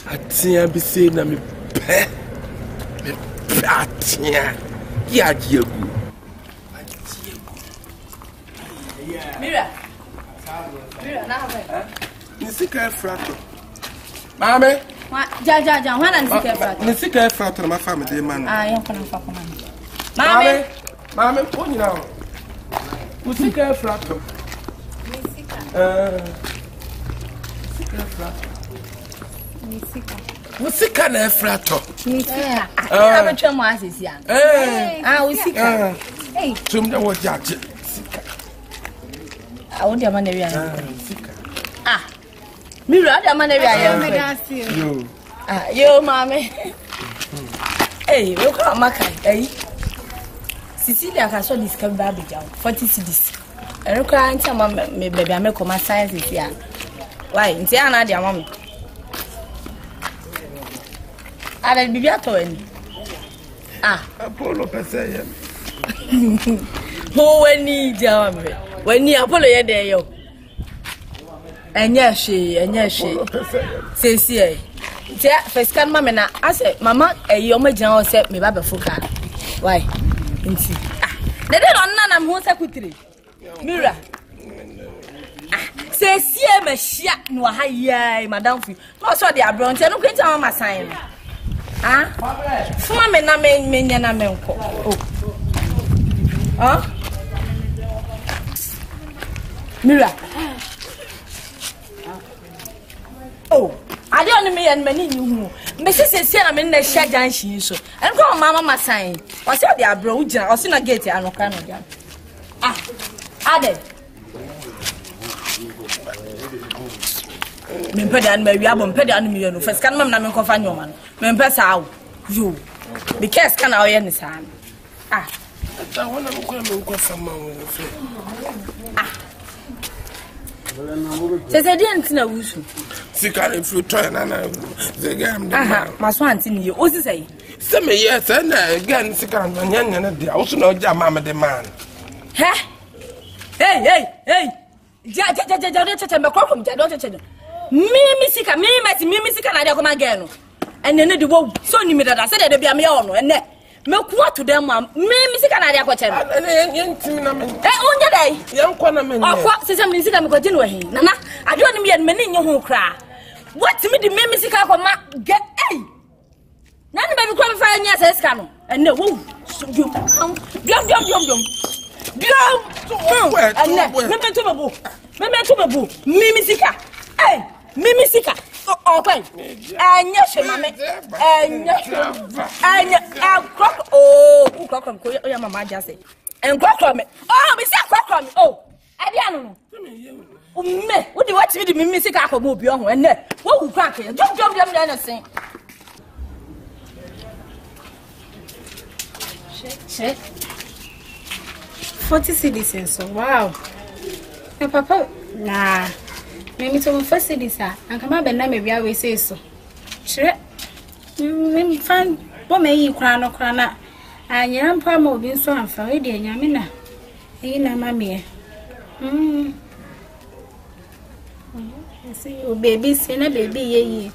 Atia be say na me pe. Me atia. Ya jiegu. Mira. Mira, na have. Ni sika frato. Mame. Ja, wana ni sika frato. Ni sika frato na mafa me de man. Ah, yon kono fa koma. Mame, poni na. Ni sika frato. Ni sika. Sika frato. Ni sika. Usika na frato. Ni sika. Ah, betwa mo asisi an. Usika. Hey. Tumda wo jaje. Sika. Wo dia man na wi an. Sika. Mira, dia man na wi an. Yo. Yo mame. Hey, we come maka. Hey. Cecilia ka so discover Abidjan 40 cedis. Enukra ntia ma me baby amekoma science here. Why? Ntia na dia mama. Ada bibi ato eni. Apollo pese ye. Ho weni dia mama. Weni Apollo ye de yo. Enye hwe. Sesi e. Ntia first kan mama na ase mama eyo magina o se me ba befuka. Why? Nti dede no na mo sekutire Mira se sie ma hia no ha yai madam fi no so de abron te no kwenta mama sign fuma me na me nya na me nko Mira ade on me yan mani ni hu me se na me na hia janshi so enko mama sign o se de abron ugina o se na gate anoka no dia ade me mpede an me wi abom mpede an me yenu first kan mam na me nkofa nyoma no me mpesa awo yo because kan awo ni sa ta wona mo kwa me nkofa ma wo fe se dia ntina wusu sika le fru toy na ze gam de maso anti ni o si sei se me yes na gan sika na nyanya na dia wo so na oja mama de man hey ja me kwa kom ja do cheche mimi sika na dia ko mageno ene ne de wo so ni me dada se de bia me ono ene me kwa to dem mimi sika na dia ko che ene yentimi na me onje dai yankwa na me akwa se se me sika me ko je no he nana ade oni me me ni nye ho kra what me di mimi sika ko ma ge nani me kwa me fa nya se sika no ene wo dum me to babu mimi sika mimi sika okay anya she mame anya crop crop ko ya mama jase en crop me me say crop me ade anu no me wo di what me di mimi sika akọ obi ohun ene wo wu kwa ke jom na sen Shit. 40 cedis so wow. Na papa na me to first cedis anka ma be na me bia we say so. Chire. Me fan bo me yi kra na anya mpa ma obi nso amfa we de nyame na. Eyi na ma me. See you baby, see na baby ye.